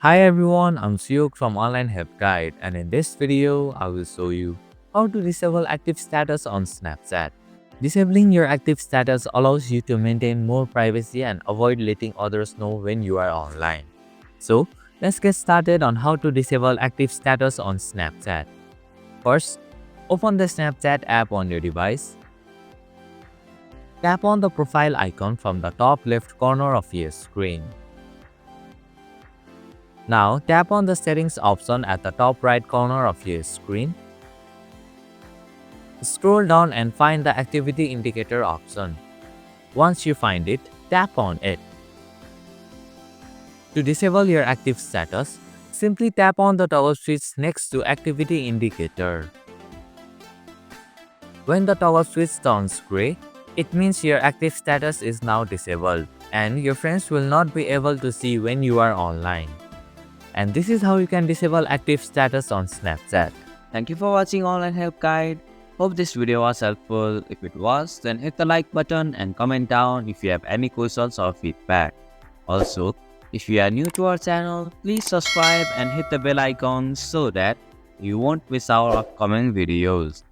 Hi everyone, I'm Suyuk from Online Help Guide, and in this video, I will show you how to disable active status on Snapchat. Disabling your active status allows you to maintain more privacy and avoid letting others know when you are online. So, let's get started on how to disable active status on Snapchat. First, open the Snapchat app on your device. Tap on the profile icon from the top left corner of your screen. Now, tap on the settings option at the top right corner of your screen. Scroll down and find the activity indicator option. Once you find it, tap on it. To disable your active status, simply tap on the toggle switch next to activity indicator. When the toggle switch turns gray, it means your active status is now disabled and your friends will not be able to see when you are online. And this is how you can disable active status on Snapchat. Thank you for watching Online Help Guide. Hope this video was helpful. If it was, then hit the like button and comment down if you have any questions or feedback. Also, if you are new to our channel, please subscribe and hit the bell icon so that you won't miss our upcoming videos.